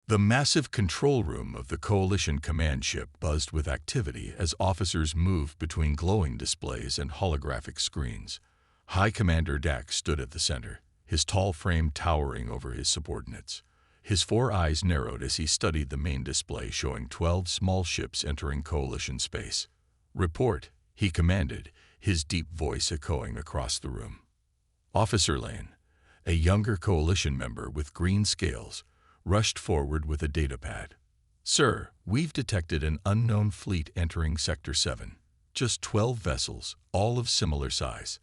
The massive control room of the Coalition command ship buzzed with activity as officers moved between glowing displays and holographic screens. High Commander Dax stood at the center, his tall frame towering over his subordinates. His four eyes narrowed as he studied the main display showing 12 small ships entering Coalition space. "Report," he commanded, his deep voice echoing across the room. Officer Lane, a younger Coalition member with green scales, rushed forward with a datapad. "Sir, we've detected an unknown fleet entering Sector 7. Just 12 vessels, all of similar size.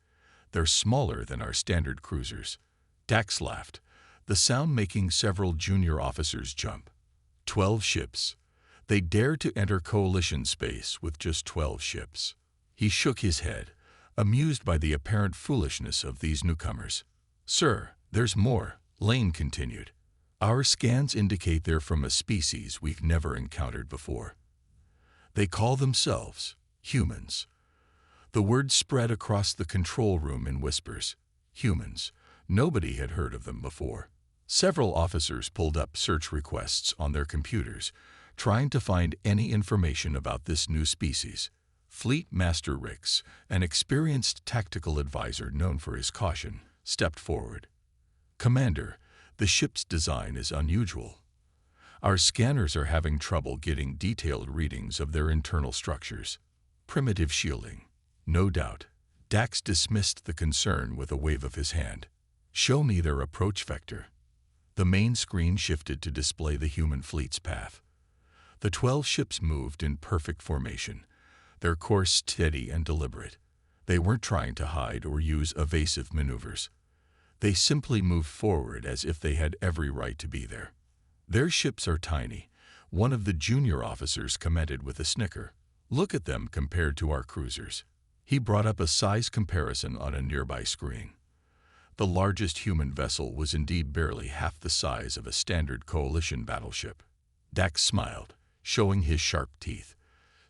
They're smaller than our standard cruisers." Dax laughed, the sound making several junior officers jump. 12 ships. They dared to enter Coalition space with just 12 ships. He shook his head, amused by the apparent foolishness of these newcomers. "Sir, there's more," Lane continued. "Our scans indicate they're from a species we've never encountered before. They call themselves humans." The word spread across the control room in whispers. Humans. Nobody had heard of them before. Several officers pulled up search requests on their computers, trying to find any information about this new species. Fleet Master Rix, an experienced tactical advisor known for his caution, stepped forward. "Commander, the ship's design is unusual. Our scanners are having trouble getting detailed readings of their internal structures. Primitive shielding, no doubt." Dax dismissed the concern with a wave of his hand. "Show me their approach vector." The main screen shifted to display the human fleet's path. The 12 ships moved in perfect formation, their course steady and deliberate. They weren't trying to hide or use evasive maneuvers. They simply moved forward as if they had every right to be there. "Their ships are tiny," one of the junior officers commented with a snicker. "Look at them compared to our cruisers." He brought up a size comparison on a nearby screen. The largest human vessel was indeed barely half the size of a standard Coalition battleship. Dax smiled, showing his sharp teeth.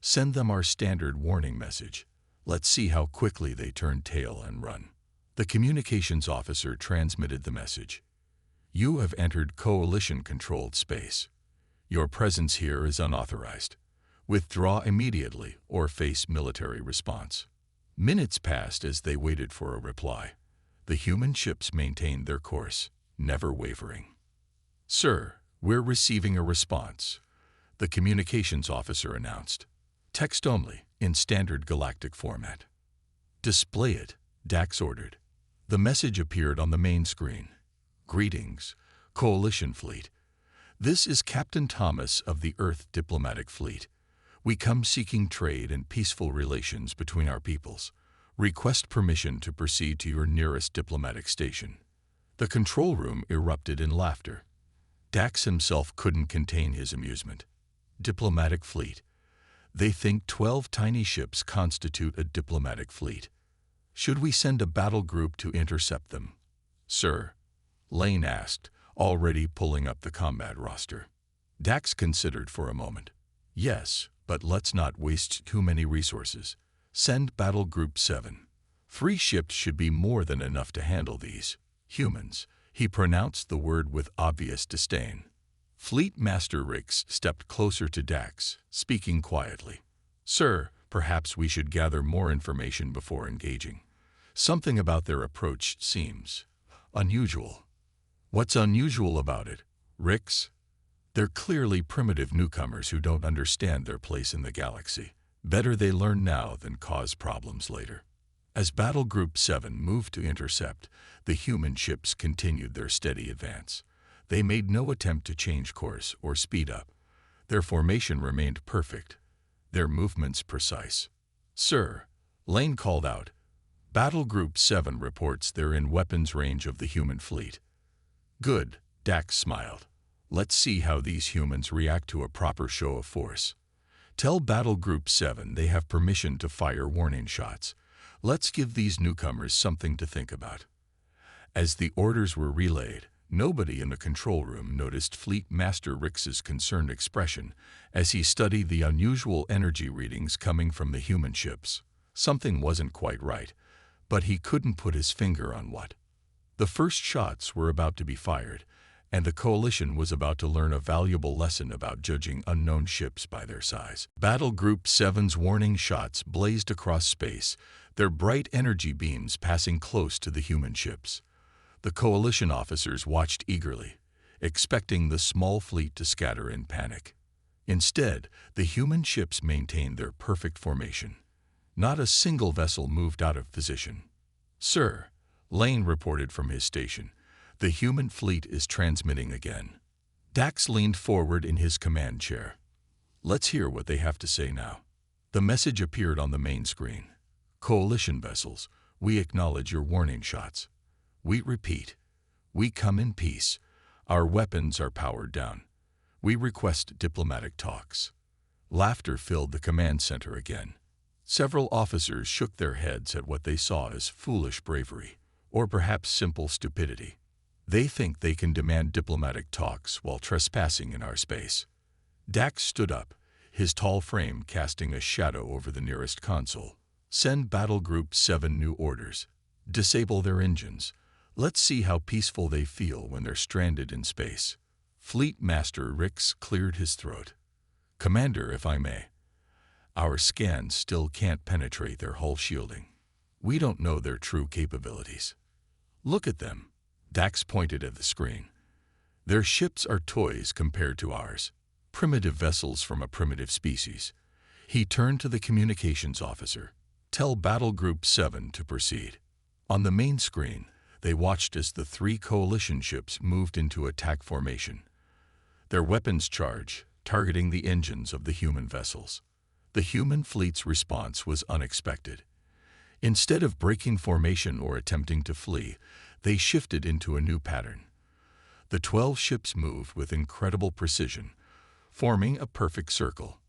"Send them our standard warning message. Let's see how quickly they turn tail and run." The communications officer transmitted the message. "You have entered Coalition-controlled space. Your presence here is unauthorized. Withdraw immediately or face military response." Minutes passed as they waited for a reply. The human ships maintained their course, never wavering. "Sir, we're receiving a response," the communications officer announced. "Text only, in standard galactic format." "Display it," Dax ordered. The message appeared on the main screen. "Greetings, Coalition Fleet. This is Captain Thomas of the Earth Diplomatic Fleet. We come seeking trade and peaceful relations between our peoples. Request permission to proceed to your nearest diplomatic station." The control room erupted in laughter. Dax himself couldn't contain his amusement. Diplomatic fleet. They think 12 tiny ships constitute a diplomatic fleet. Should we send a battle group to intercept them? "Sir?" Lane asked, already pulling up the combat roster. Dax considered for a moment. "Yes, but let's not waste too many resources. Send Battle Group 7. 3 ships should be more than enough to handle these humans." He pronounced the word with obvious disdain. Fleet Master Rix stepped closer to Dax, speaking quietly. "Sir, perhaps we should gather more information before engaging. Something about their approach seems unusual." "What's unusual about it, Rix?" "They're clearly primitive newcomers who don't understand their place in the galaxy. Better they learn now than cause problems later." As Battle Group 7 moved to intercept, the human ships continued their steady advance. They made no attempt to change course or speed up. Their formation remained perfect, their movements precise. "Sir," Lane called out, "Battle Group 7 reports they're in weapons range of the human fleet." "Good," Dax smiled. "Let's see how these humans react to a proper show of force. Tell Battle Group 7 they have permission to fire warning shots. Let's give these newcomers something to think about." As the orders were relayed, nobody in the control room noticed Fleet Master Rix's concerned expression as he studied the unusual energy readings coming from the human ships. Something wasn't quite right, but he couldn't put his finger on what. The first shots were about to be fired, and the Coalition was about to learn a valuable lesson about judging unknown ships by their size. Battle Group 7's warning shots blazed across space, their bright energy beams passing close to the human ships. The Coalition officers watched eagerly, expecting the small fleet to scatter in panic. Instead, the human ships maintained their perfect formation. Not a single vessel moved out of position. "Sir," Lane reported from his station, "the human fleet is transmitting again." Dax leaned forward in his command chair. "Let's hear what they have to say now." The message appeared on the main screen. "Coalition vessels, we acknowledge your warning shots. We repeat, we come in peace. Our weapons are powered down. We request diplomatic talks." Laughter filled the command center again. Several officers shook their heads at what they saw as foolish bravery, or perhaps simple stupidity. They think they can demand diplomatic talks while trespassing in our space. Dax stood up, his tall frame casting a shadow over the nearest console. "Send Battle Group 7 new orders. Disable their engines. Let's see how peaceful they feel when they're stranded in space." Fleet Master Rix cleared his throat. "Commander, if I may, our scans still can't penetrate their hull shielding. We don't know their true capabilities. Look at them." Dax pointed at the screen. "Their ships are toys compared to ours, primitive vessels from a primitive species." He turned to the communications officer. "Tell Battle Group 7 to proceed." On the main screen, they watched as the 3 Coalition ships moved into attack formation. Their weapons charge, targeting the engines of the human vessels. The human fleet's response was unexpected. Instead of breaking formation or attempting to flee, they shifted into a new pattern. The 12 ships moved with incredible precision, forming a perfect circle.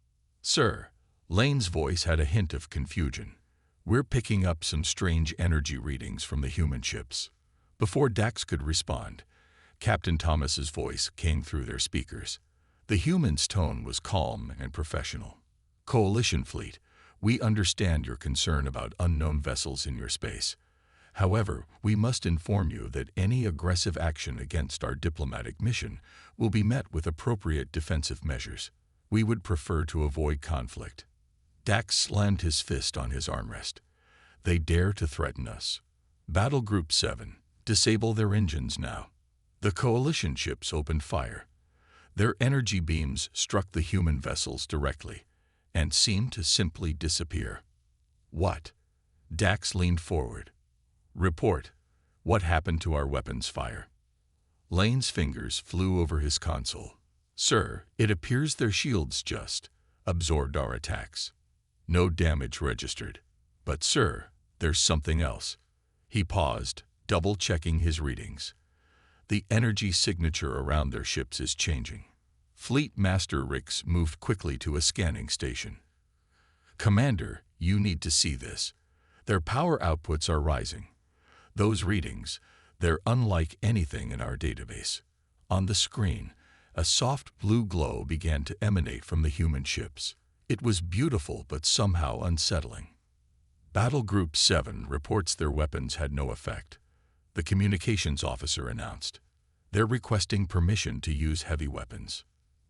"Sir," Lane's voice had a hint of confusion. "We're picking up some strange energy readings from the human ships." Before Dax could respond, Captain Thomas's voice came through their speakers. The human's tone was calm and professional. "Coalition fleet, we understand your concern about unknown vessels in your space. However, we must inform you that any aggressive action against our diplomatic mission will be met with appropriate defensive measures. We would prefer to avoid conflict." Dax slammed his fist on his armrest. "They dare to threaten us. Battle Group 7, disable their engines now." The Coalition ships opened fire. Their energy beams struck the human vessels directly and seemed to simply disappear. "What?" Dax leaned forward. "Report. What happened to our weapons fire?" Lane's fingers flew over his console. "Sir, it appears their shields just absorbed our attacks. No damage registered. But sir, there's something else." He paused, double-checking his readings. "The energy signature around their ships is changing." Fleet Master Rix moved quickly to a scanning station. "Commander, you need to see this. Their power outputs are rising. Those readings, they're unlike anything in our database." On the screen, a soft blue glow began to emanate from the human ships. It was beautiful but somehow unsettling. "Battle Group 7 reports their weapons had no effect," the communications officer announced. "They're requesting permission to use heavy weapons."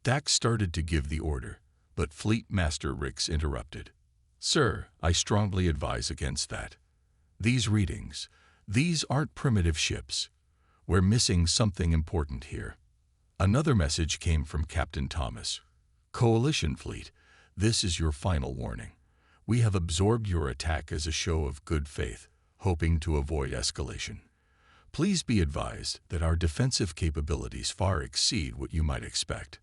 Dax started to give the order, but Fleet Master Rix interrupted. "Sir, I strongly advise against that. These readings, these aren't primitive ships. We're missing something important here." Another message came from Captain Thomas. "Coalition fleet, this is your final warning. We have absorbed your attack as a show of good faith, hoping to avoid escalation. Please be advised that our defensive capabilities far exceed what you might expect.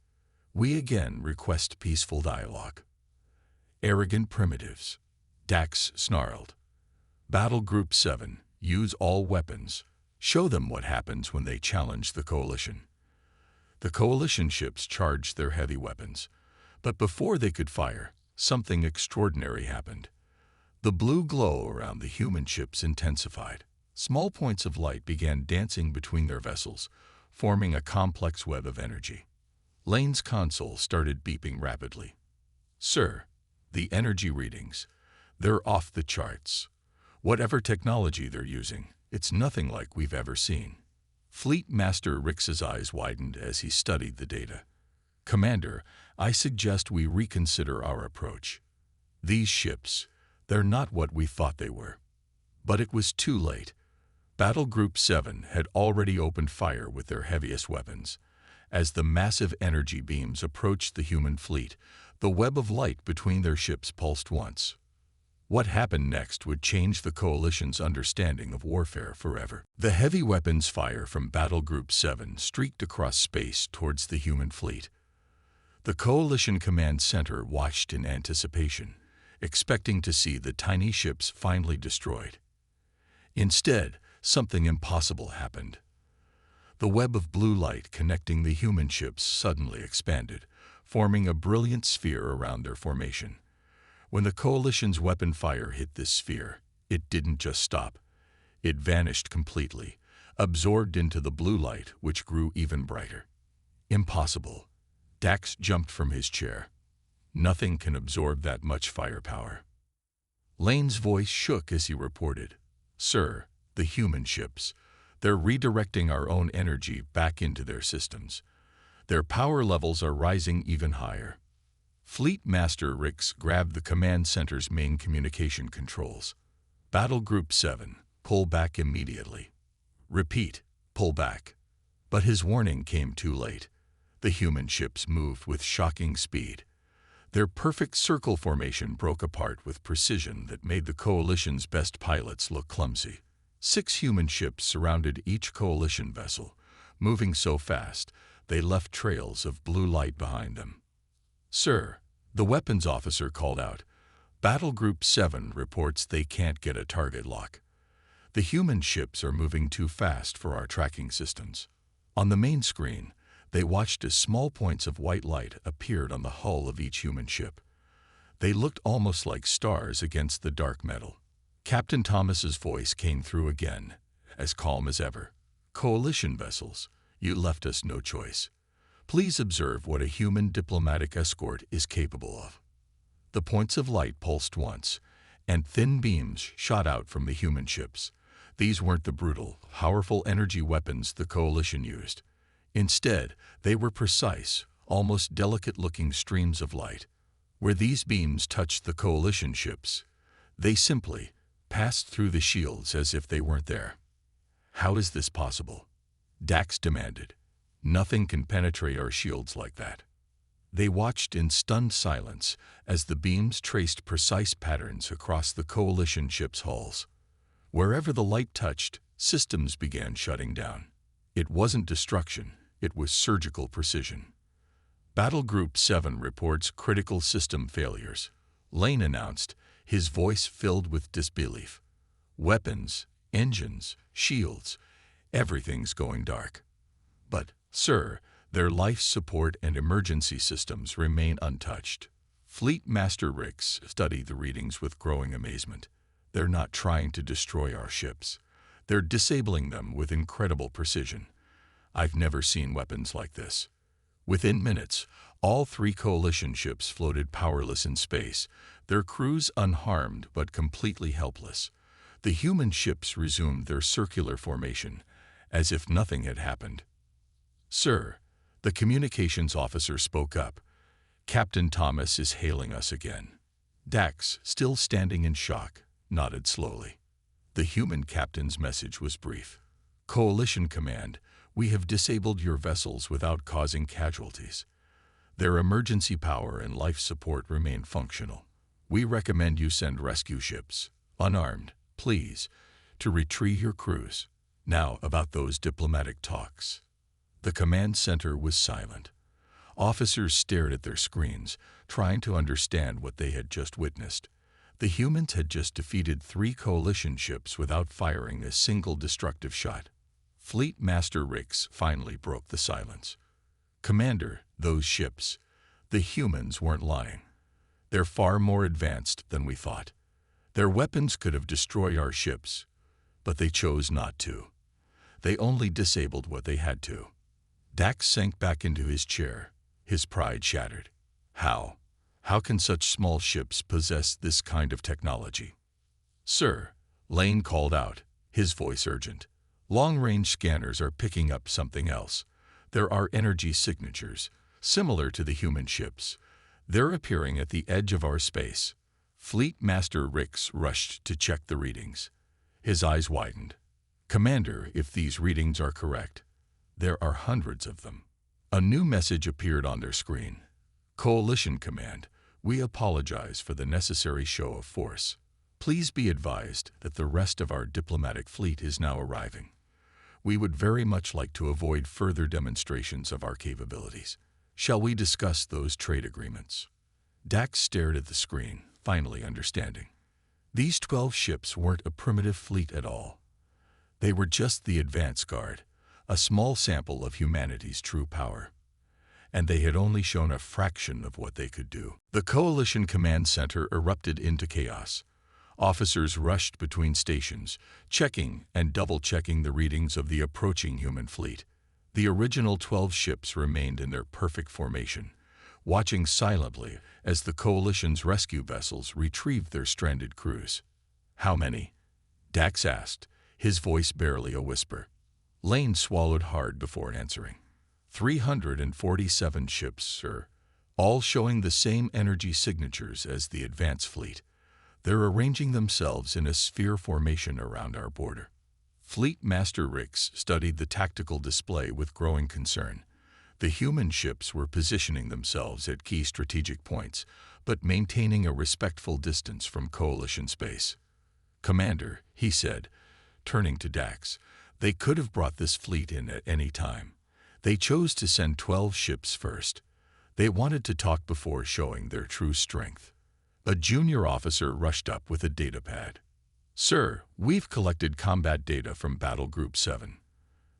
We again request peaceful dialogue." "Arrogant primitives," Dax snarled. "Battle Group 7, use all weapons. Show them what happens when they challenge the Coalition." The Coalition ships charged their heavy weapons, but before they could fire, something extraordinary happened. The blue glow around the human ships intensified. Small points of light began dancing between their vessels, forming a complex web of energy. Lane's console started beeping rapidly. "Sir, the energy readings, they're off the charts. Whatever technology they're using, it's nothing like we've ever seen." Fleet Master Rix's eyes widened as he studied the data. "Commander, I suggest we reconsider our approach. These ships, they're not what we thought they were." But it was too late. Battle Group 7 had already opened fire with their heaviest weapons. As the massive energy beams approached the human fleet, the web of light between their ships pulsed once. What happened next would change the Coalition's understanding of warfare forever. The heavy weapons fire from Battle Group 7 streaked across space towards the human fleet. The Coalition Command Center watched in anticipation, expecting to see the tiny ships finally destroyed. Instead, something impossible happened. The web of blue light connecting the human ships suddenly expanded, forming a brilliant sphere around their formation. When the Coalition's weapon fire hit this sphere, it didn't just stop. It vanished completely, absorbed into the blue light, which grew even brighter. Impossible. Dax jumped from his chair. Nothing can absorb that much firepower. Lane's voice shook as he reported, "Sir, the human ships, they're redirecting our own energy back into their systems. Their power levels are rising even higher." Fleet Master Rix grabbed the command center's main communication controls. "Battle Group 7, pull back immediately. Repeat, pull back." But his warning came too late. The human ships moved with shocking speed. Their perfect circle formation broke apart with precision that made the Coalition's best pilots look clumsy. 6 human ships surrounded each Coalition vessel, moving so fast they left trails of blue light behind them. "Sir," the weapons officer called out, "Battle Group 7 reports they can't get a target lock. The human ships are moving too fast for our tracking systems." On the main screen, they watched as small points of white light appeared on the hull of each human ship. They looked almost like stars against the dark metal. Captain Thomas's voice came through again, as calm as ever. "Coalition vessels, you left us no choice. Please observe what a human diplomatic escort is capable of." The points of light pulsed once, and thin beams shot out from the human ships. These weren't the brutal, powerful energy weapons the Coalition used. Instead, they were precise, almost delicate-looking streams of light. Where these beams touched the Coalition ships, they simply passed through the shields as if they weren't there. "How is this possible?" Dax demanded. "Nothing can penetrate our shields like that." They watched in stunned silence as the beams traced precise patterns across the Coalition ships' hulls. Wherever the light touched, systems began shutting down. It wasn't destruction. It was surgical precision. "Battle Group 7 reports critical system failures," Lane announced, his voice filled with disbelief. "Weapons, engines, shields, everything's going dark. But, sir, their life support and emergency systems remain untouched." Fleet Master Rix studied the readings with growing amazement. "They're not trying to destroy our ships. They're disabling them with incredible precision. I've never seen weapons like this." Within minutes, all 3 Coalition ships floated powerless in space, their crews unharmed but completely helpless. The human ships resumed their circular formation, as if nothing had happened. "Sir," the communications officer spoke up, "Captain Thomas is hailing us again." Dax, still standing in shock, nodded slowly. The human captain's message was brief. "Coalition Command, we have disabled your vessels without causing casualties. Their emergency power and life support remain functional. We recommend you send rescue ships, unarmed, please, to retrieve your crews. Now about those diplomatic talks." The command center was silent. Officers stared at their screens, trying to understand what they had just witnessed. The humans had just defeated 3 Coalition ships without firing a single destructive shot. Fleet Master Rix finally broke the silence. "Commander, those ships, the humans weren't lying. They're far more advanced than we thought. Their weapons could have destroyed our ships, but they chose not to. They only disabled what they had to." Dax sank back into his chair, his pride shattered. How? How can such small ships possess this kind of technology?" "Sir," Lane called out, his voice urgent, Long-range scanners are picking up something else. There are energy signatures, similar to the human ships. They're appearing at the edge of our space. Fleet Master Rix rushed to check the readings. His eyes widened. Commander, if these readings are correct, there are hundreds of them. A new message appeared on their screen. Coalition Command, we apologize for the necessary show of force. Please be advised that the rest of our diplomatic fleet is now arriving. We would very much like to avoid further demonstrations of our capabilities. Shall we discuss those trade agreements? Dax stared at the screen, finally understanding. These 12 ships weren't a primitive fleet at all. They were just the advance guard, a small sample of humanity's true power. And they had only shown a fraction of what they could do. The Coalition Command Center erupted into chaos. Officers rushed between stations, checking and double-checking the readings of the approaching human fleet. The original 12 ships remained in their perfect formation, watching silently as the Coalition's rescue vessels retrieved their stranded crews. How many? Dax asked, his voice barely a whisper. Lane swallowed hard before answering. 347 ships, sir, all showing the same energy signatures as the advance fleet. They're arranging themselves in a sphere formation around our border. Fleet Master Rix studied the tactical display with growing concern. The human ships were positioning themselves at key strategic points, but maintaining a respectful distance from Coalition space. Commander, he said, turning to Dax, they could have brought this fleet in at any time. They chose to send 12 ships first. They wanted to talk before showing their true strength. A junior officer rushed up with a data pad. Sir, we've collected combat data from Battle Group 7.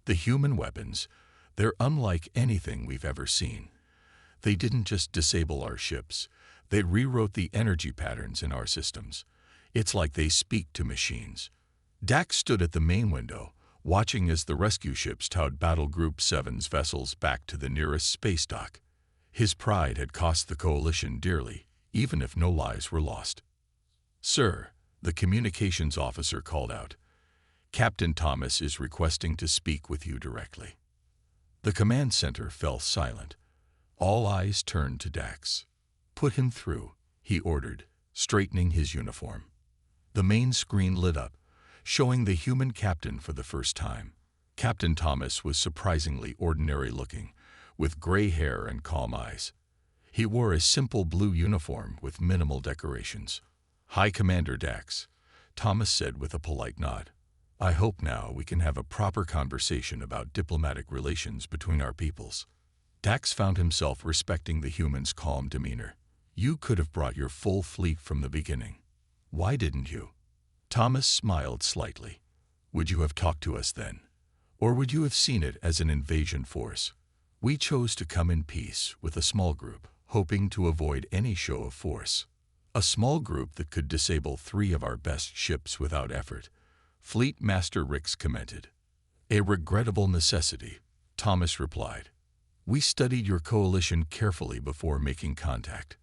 The human weapons, they're unlike anything we've ever seen. They didn't just disable our ships. They rewrote the energy patterns in our systems. It's like they speak to machines. Dax stood at the main window, watching as the rescue ships towed Battle Group 7's vessels back to the nearest space dock. His pride had cost the Coalition dearly, even if no lives were lost. Sir, the communications officer called out, Captain Thomas is requesting to speak with you directly. The command center fell silent. All eyes turned to Dax. Put him through, he ordered, straightening his uniform. The main screen lit up, showing the human captain for the first time. Captain Thomas was surprisingly ordinary-looking, with gray hair and calm eyes. He wore a simple blue uniform with minimal decorations. High Commander Dax, Thomas said with a polite nod. I hope now we can have a proper conversation about diplomatic relations between our peoples. Dax found himself respecting the human's calm demeanor. You could have brought your full fleet from the beginning. Why didn't you? Thomas smiled slightly. Would you have talked to us then? Or would you have seen it as an invasion force? We chose to come in peace with a small group, hoping to avoid any show of force. A small group that could disable 3 of our best ships without effort. Fleet Master Rix commented. A regrettable necessity, Thomas replied. We studied your coalition carefully before making contact.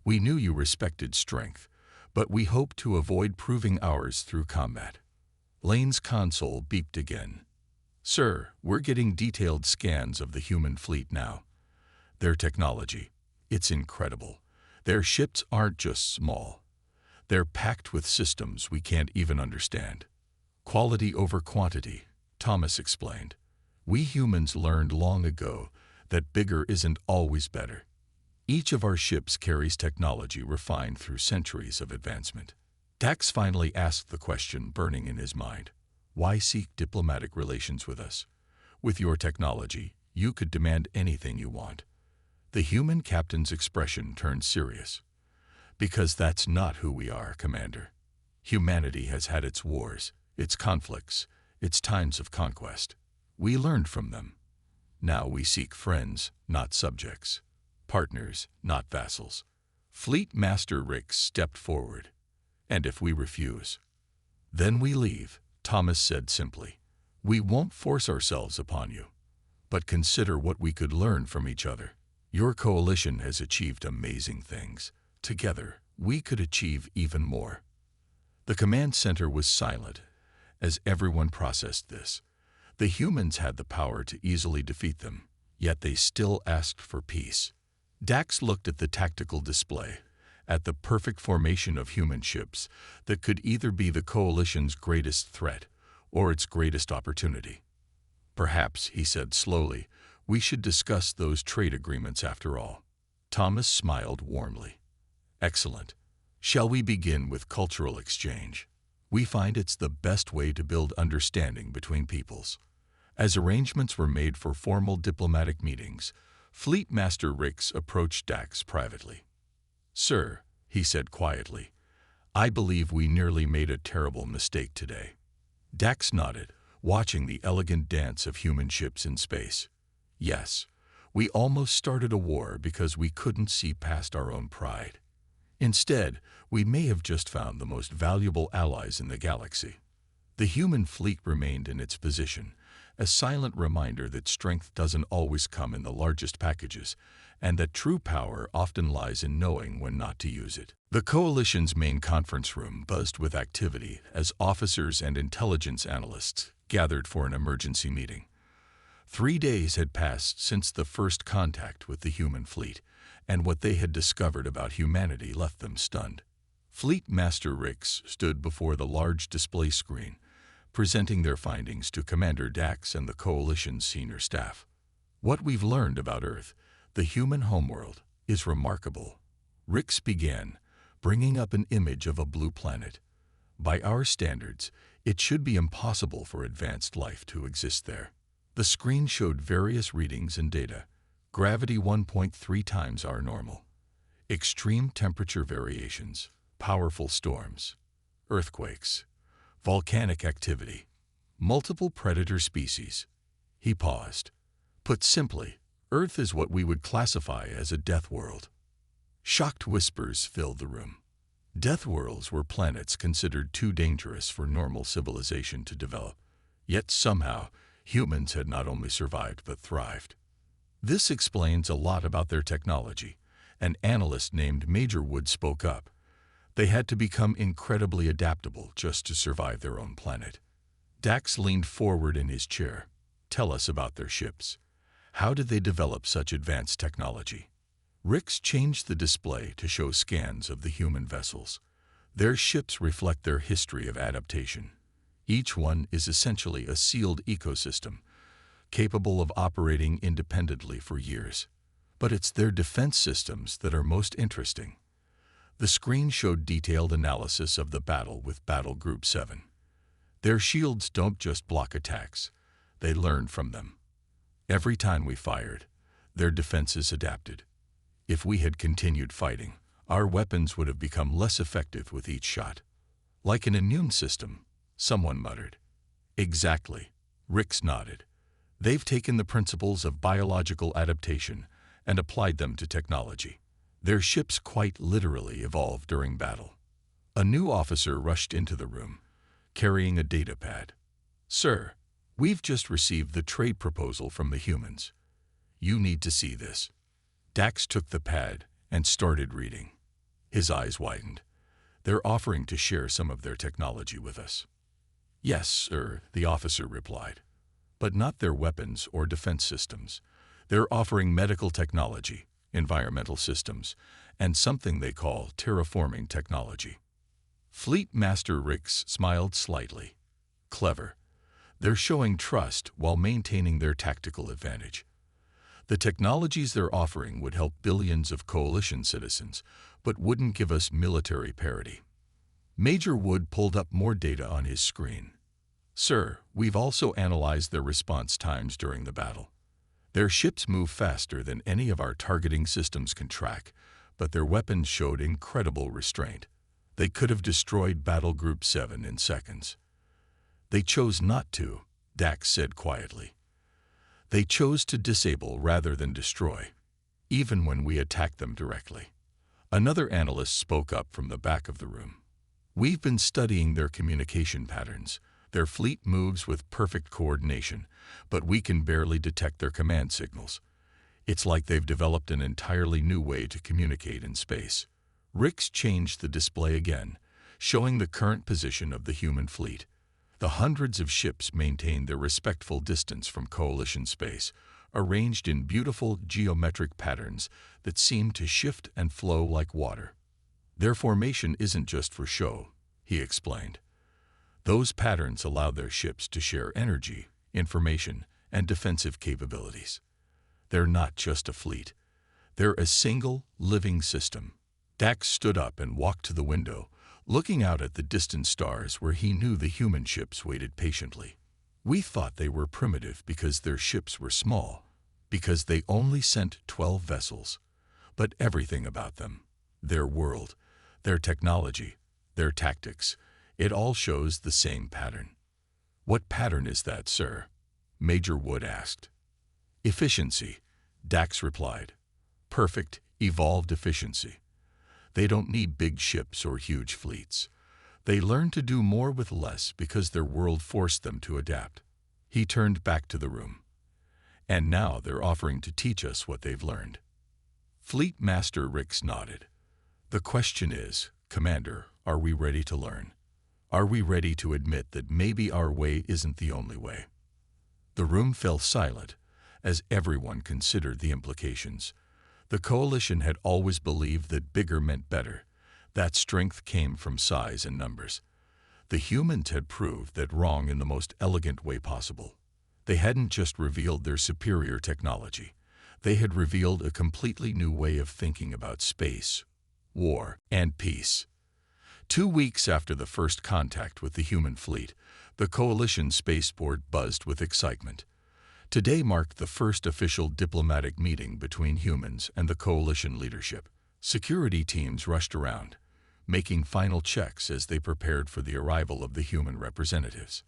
We knew you respected strength, but we hoped to avoid proving ours through combat. Lane's console beeped again. Sir, we're getting detailed scans of the human fleet now. Their technology, it's incredible. Their ships aren't just small. They're packed with systems we can't even understand. Quality over quantity, Thomas explained. We humans learned long ago that bigger isn't always better. Each of our ships carries technology refined through centuries of advancement. Dax finally asked the question burning in his mind. Why seek diplomatic relations with us? With your technology, you could demand anything you want. The human captain's expression turned serious. Because that's not who we are, Commander. Humanity has had its wars, its conflicts, its times of conquest. We learned from them. Now we seek friends, not subjects. Partners, not vassals. Fleet Master Rix stepped forward. And if we refuse? Then we leave, Thomas said simply. We won't force ourselves upon you, but consider what we could learn from each other. Your coalition has achieved amazing things. Together, we could achieve even more. The command center was silent as everyone processed this. The humans had the power to easily defeat them, yet they still asked for peace. Dax looked at the tactical display, at the perfect formation of human ships that could either be the Coalition's greatest threat or its greatest opportunity. Perhaps, he said slowly, we should discuss those trade agreements after all. Thomas smiled warmly. Excellent. Shall we begin with cultural exchange? We find it's the best way to build understanding between peoples. As arrangements were made for formal diplomatic meetings, Fleet Master Rix approached Dax privately. Sir, he said quietly, I believe we nearly made a terrible mistake today. Dax nodded, watching the elegant dance of human ships in space. Yes, we almost started a war because we couldn't see past our own pride. Instead, we may have just found the most valuable allies in the galaxy. The human fleet remained in its position, a silent reminder that strength doesn't always come in the largest packages, and that true power often lies in knowing when not to use it. The Coalition's main conference room buzzed with activity as officers and intelligence analysts gathered for an emergency meeting. 3 days had passed since the first contact with the human fleet, and what they had discovered about humanity left them stunned. Fleet Master Rix stood before the large display screen, presenting their findings to Commander Dax and the Coalition's senior staff. What we've learned about Earth, the human homeworld, is remarkable. Rix began, bringing up an image of a blue planet. By our standards, it should be impossible for advanced life to exist there. The screen showed various readings and data. Gravity 1.3 times our normal. Extreme temperature variations, powerful storms, earthquakes, volcanic activity, multiple predator species. He paused. Put simply, Earth is what we would classify as a death world. Shocked whispers filled the room. Death worlds were planets considered too dangerous for normal civilization to develop. Yet somehow, humans had not only survived but thrived. This explains a lot about their technology. An analyst named Major Wood spoke up. They had to become incredibly adaptable just to survive their own planet. Dax leaned forward in his chair. Tell us about their ships. How did they develop such advanced technology? Rix changed the display to show scans of the human vessels. Their ships reflect their history of adaptation. Each one is essentially a sealed ecosystem, capable of operating independently for years. But it's their defense systems that are most interesting. The screen showed detailed analysis of the battle with Battle Group 7. Their shields don't just block attacks, they learn from them. Every time we fired, their defenses adapted. If we had continued fighting, our weapons would have become less effective with each shot. Like an immune system, someone muttered. Exactly, Rix nodded. They've taken the principles of biological adaptation and applied them to technology. Their ships quite literally evolved during battle. A new officer rushed into the room, carrying a data pad. Sir, we've just received the trade proposal from the humans. You need to see this. Dax took the pad and started reading. His eyes widened. They're offering to share some of their technology with us. Yes, sir, the officer replied. But not their weapons or defense systems. They're offering medical technology, environmental systems, and something they call terraforming technology. Fleet Master Rix smiled slightly. Clever. They're showing trust while maintaining their tactical advantage. The technologies they're offering would help billions of Coalition citizens, but wouldn't give us military parity. Major Wood pulled up more data on his screen. Sir, we've also analyzed their response times during the battle. Their ships move faster than any of our targeting systems can track, but their weapons showed incredible restraint. They could have destroyed Battle Group 7 in seconds. They chose not to, Dax said quietly. They chose to disable rather than destroy, even when we attacked them directly. Another analyst spoke up from the back of the room. We've been studying their communication patterns. Their fleet moves with perfect coordination, but we can barely detect their command signals. It's like they've developed an entirely new way to communicate in space. Rix changed the display again, showing the current position of the human fleet. The hundreds of ships maintained their respectful distance from Coalition space, arranged in beautiful geometric patterns that seemed to shift and flow like water. Their formation isn't just for show, he explained. Those patterns allow their ships to share energy, information, and defensive capabilities. They're not just a fleet. They're a single, living system. Dax stood up and walked to the window, looking out at the distant stars where he knew the human ships waited patiently. We thought they were primitive because their ships were small, because they only sent 12 vessels. But everything about them, their world, their technology, their tactics, it all shows the same pattern. What pattern is that, sir? Major Wood asked. Efficiency, Dax replied. Perfect, evolved efficiency. They don't need big ships or huge fleets. They learn to do more with less because their world forced them to adapt. He turned back to the room. And now they're offering to teach us what they've learned. Fleet Master Rix nodded. The question is, Commander, are we ready to learn? Are we ready to admit that maybe our way isn't the only way? The room fell silent as everyone considered the implications. The Coalition had always believed that bigger meant better, that strength came from size and numbers. The humans had proved that wrong in the most elegant way possible. They hadn't just revealed their superior technology. They had revealed a completely new way of thinking about space, war, and peace. 2 weeks after the first contact with the human fleet, the Coalition spaceport buzzed with excitement. Today marked the first official diplomatic meeting between humans and the Coalition leadership. Security teams rushed around, making final checks as they prepared for the arrival of the human representatives.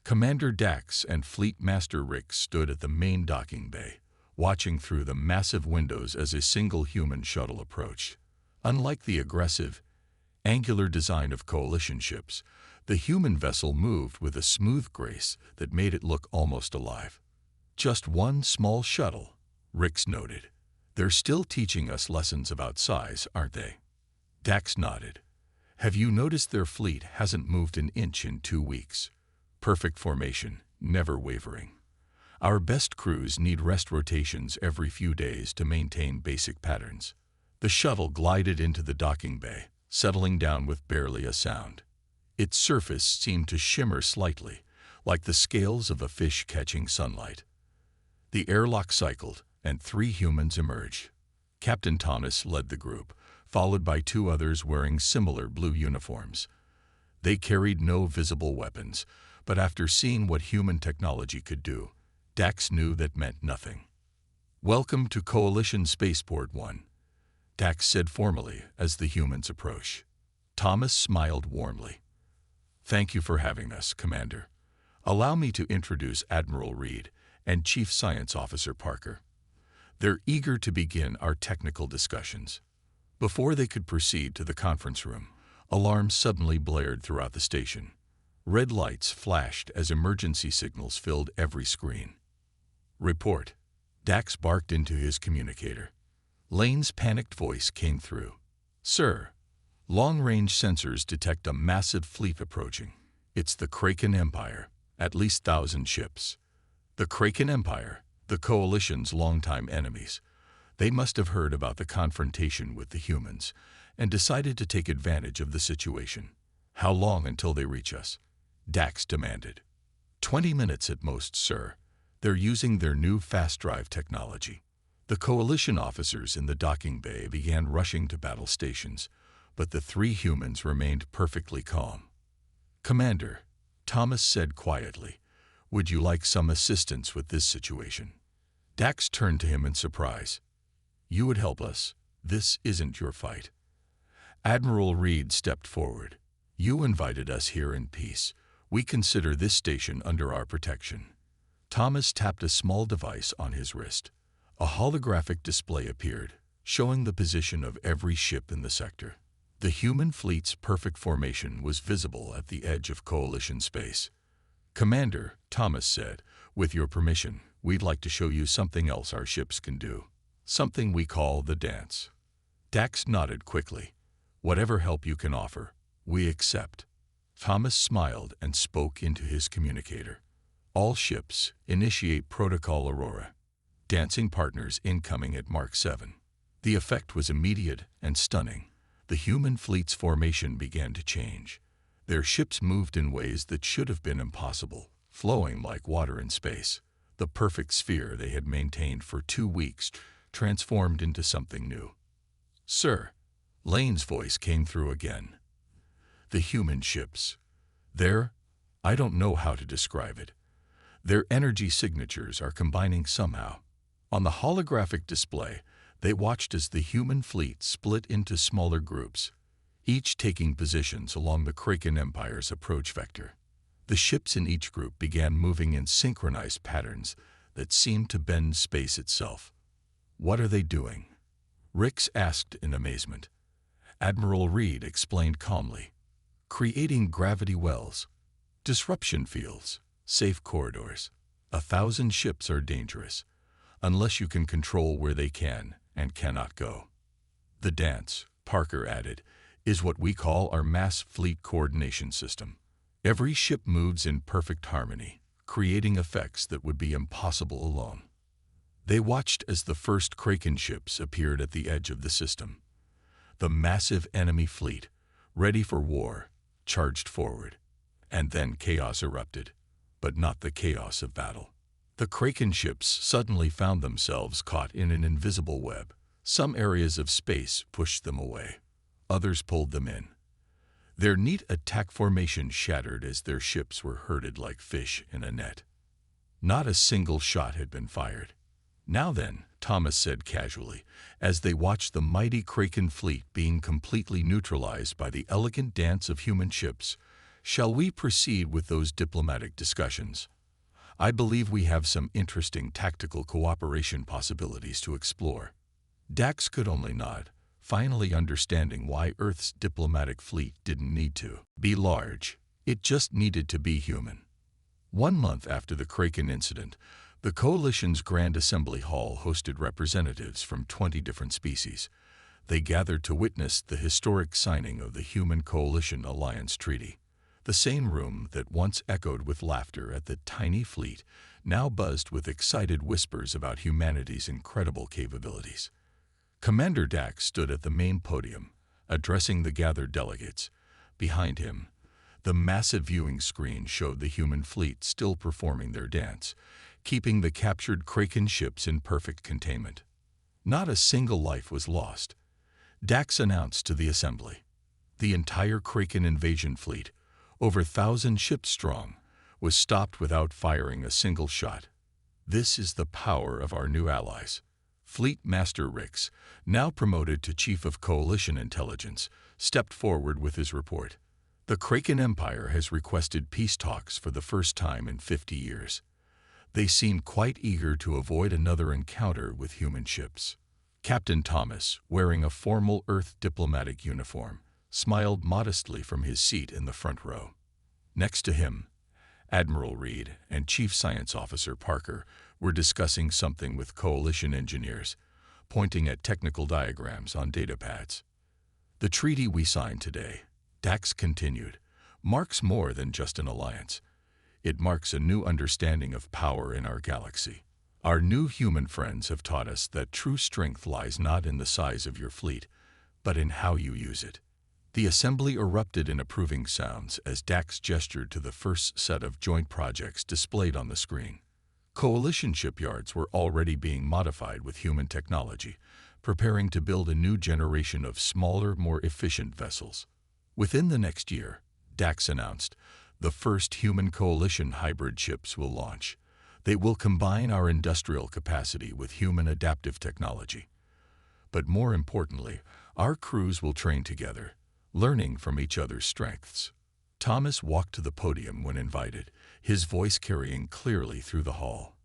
Commander Dax and Fleet Master Rix stood at the main docking bay, watching through the massive windows as a single human shuttle approached. Unlike the aggressive, angular design of Coalition ships, the human vessel moved with a smooth grace that made it look almost alive. Just one small shuttle, Rix noted. They're still teaching us lessons about size, aren't they? Dax nodded. Have you noticed their fleet hasn't moved an inch in 2 weeks? Perfect formation, never wavering. Our best crews need rest rotations every few days to maintain basic patterns. The shuttle glided into the docking bay, settling down with barely a sound. Its surface seemed to shimmer slightly, like the scales of a fish catching sunlight. The airlock cycled, and 3 humans emerged. Captain Thomas led the group, followed by 2 others wearing similar blue uniforms. They carried no visible weapons, but after seeing what human technology could do, Dax knew that meant nothing. Welcome to Coalition Spaceport 1, Dax said formally as the humans approached. Thomas smiled warmly. Thank you for having us, Commander. Allow me to introduce Admiral Reed and Chief Science Officer Parker. They're eager to begin our technical discussions. Before they could proceed to the conference room, alarms suddenly blared throughout the station. Red lights flashed as emergency signals filled every screen. Report. Dax barked into his communicator. Lane's panicked voice came through. Sir, long-range sensors detect a massive fleet approaching. It's the Kraken Empire, at least 1,000 ships. The Kraken Empire, the Coalition's longtime enemies. They must have heard about the confrontation with the humans and decided to take advantage of the situation. How long until they reach us? Dax demanded. 20 minutes at most, sir. They're using their new fast drive technology. The Coalition officers in the docking bay began rushing to battle stations, but the 3 humans remained perfectly calm. Commander, Thomas said quietly, would you like some assistance with this situation? Dax turned to him in surprise. You would help us. This isn't your fight. Admiral Reed stepped forward. You invited us here in peace. We consider this station under our protection. Thomas tapped a small device on his wrist. A holographic display appeared, showing the position of every ship in the sector. The human fleet's perfect formation was visible at the edge of Coalition space. Commander, Thomas said, with your permission, we'd like to show you something else our ships can do. Something we call the dance. Dax nodded quickly. Whatever help you can offer, we accept. Thomas smiled and spoke into his communicator. All ships, initiate Protocol Aurora. Dancing partners incoming at Mark 7. The effect was immediate and stunning. The human fleet's formation began to change. Their ships moved in ways that should have been impossible, flowing like water in space. The perfect sphere they had maintained for 2 weeks transformed into something new. "Sir," Lane's voice came through again. "The human ships. I don't know how to describe it. Their energy signatures are combining somehow." On the holographic display, they watched as the human fleet split into smaller groups, each taking positions along the Kraken Empire's approach vector. The ships in each group began moving in synchronized patterns that seemed to bend space itself. "What are they doing?" Rix asked in amazement. Admiral Reed explained calmly. "Creating gravity wells, disruption fields, safe corridors. 1,000 ships are dangerous, unless you can control where they can and cannot go. The dance," Parker added, "is what we call our mass fleet coordination system. Every ship moves in perfect harmony, creating effects that would be impossible alone." They watched as the first Kraken ships appeared at the edge of the system. The massive enemy fleet, ready for war, charged forward. And then chaos erupted, but not the chaos of battle. The Kraken ships suddenly found themselves caught in an invisible web. Some areas of space pushed them away. Others pulled them in. Their neat attack formation shattered as their ships were herded like fish in a net. Not a single shot had been fired. "Now then," Thomas said casually, as they watched the mighty Kraken fleet being completely neutralized by the elegant dance of human ships, "shall we proceed with those diplomatic discussions? I believe we have some interesting tactical cooperation possibilities to explore." Dax could only nod, finally understanding why Earth's diplomatic fleet didn't need to be large. It just needed to be human. 1 month after the Kraken incident, the Coalition's Grand Assembly Hall hosted representatives from 20 different species. They gathered to witness the historic signing of the Human Coalition Alliance Treaty. The same room that once echoed with laughter at the tiny fleet now buzzed with excited whispers about humanity's incredible capabilities. Commander Dax stood at the main podium, addressing the gathered delegates. Behind him, the massive viewing screen showed the human fleet still performing their dance, keeping the captured Kraken ships in perfect containment. Not a single life was lost. Dax announced to the assembly. The entire Kraken invasion fleet, over 1,000 ships strong, was stopped without firing a single shot. "This is the power of our new allies." Fleet Master Rix, now promoted to Chief of Coalition Intelligence, stepped forward with his report. "The Kraken Empire has requested peace talks for the first time in 50 years. They seem quite eager to avoid another encounter with human ships." Captain Thomas, wearing a formal Earth diplomatic uniform, smiled modestly from his seat in the front row. Next to him, Admiral Reed and Chief Science Officer Parker were discussing something with Coalition engineers, pointing at technical diagrams on datapads. "The treaty we signed today," Dax continued, "marks more than just an alliance. It marks a new understanding of power in our galaxy. Our new human friends have taught us that true strength lies not in the size of your fleet, but in how you use it." The assembly erupted in approving sounds as Dax gestured to the first set of joint projects displayed on the screen. Coalition shipyards were already being modified with human technology, preparing to build a new generation of smaller, more efficient vessels. Within the next year, Dax announced, the first human coalition hybrid ships will launch. They will combine our industrial capacity with human adaptive technology. But more importantly, our crews will train together, learning from each other's strengths. Thomas walked to the podium when invited, his voice carrying clearly through the hall.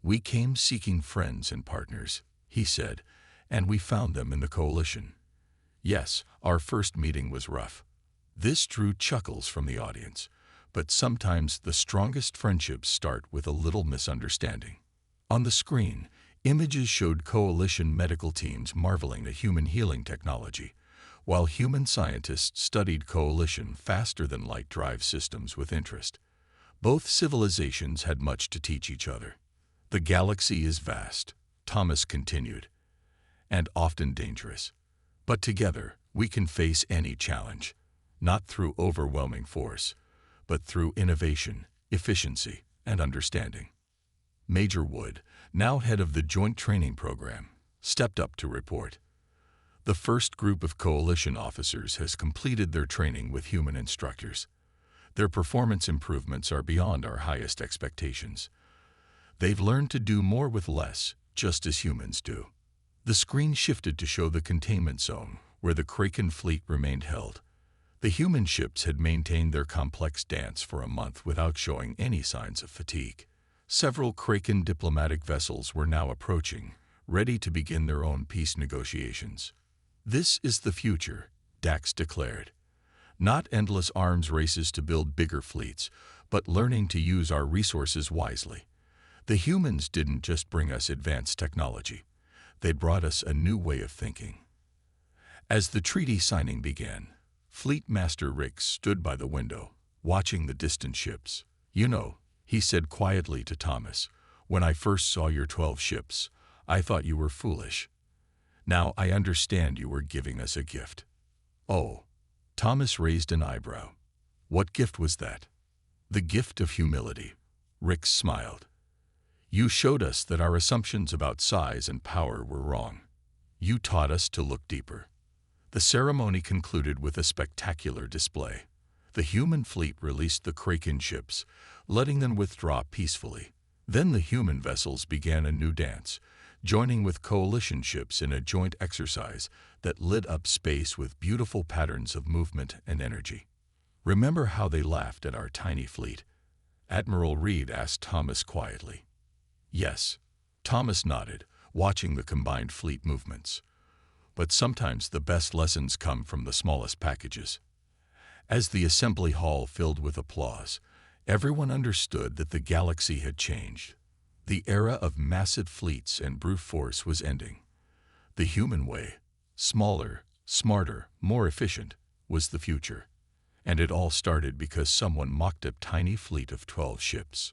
"We came seeking friends and partners," he said, "and we found them in the Coalition. Yes, our first meeting was rough." This drew chuckles from the audience, but sometimes the strongest friendships start with a little misunderstanding. On the screen, images showed Coalition medical teams marveling at human healing technology, while human scientists studied coalition faster than light drive systems with interest. Both civilizations had much to teach each other. The galaxy is vast, Thomas continued, and often dangerous. But together, we can face any challenge, not through overwhelming force, but through innovation, efficiency, and understanding. Major Wood, now head of the Joint Training Program, stepped up to report. The first group of coalition officers has completed their training with human instructors. Their performance improvements are beyond our highest expectations. They've learned to do more with less, just as humans do. The screen shifted to show the containment zone, where the Kraken fleet remained held. The human ships had maintained their complex dance for a month without showing any signs of fatigue. Several Kraken diplomatic vessels were now approaching, ready to begin their own peace negotiations. "This is the future," Dax declared. "Not endless arms races to build bigger fleets, but learning to use our resources wisely." The humans didn't just bring us advanced technology. They brought us a new way of thinking. As the treaty signing began, Fleet Master Rick stood by the window, watching the distant ships. "You know," he said quietly to Thomas, "when I first saw your 12 ships, I thought you were foolish. Now I understand you were giving us a gift." "Oh." Thomas raised an eyebrow. "What gift was that?" "The gift of humility." Rick smiled. "You showed us that our assumptions about size and power were wrong. You taught us to look deeper." The ceremony concluded with a spectacular display. The human fleet released the Kraken ships, letting them withdraw peacefully. Then the human vessels began a new dance, joining with coalition ships in a joint exercise that lit up space with beautiful patterns of movement and energy. "Remember how they laughed at our tiny fleet?" Admiral Reed asked Thomas quietly. "Yes." Thomas nodded, watching the combined fleet movements. "But sometimes the best lessons come from the smallest packages." As the assembly hall filled with applause, everyone understood that the galaxy had changed. The era of massive fleets and brute force was ending. The human way, smaller, smarter, more efficient, was the future. And it all started because someone mocked a tiny fleet of 12 ships.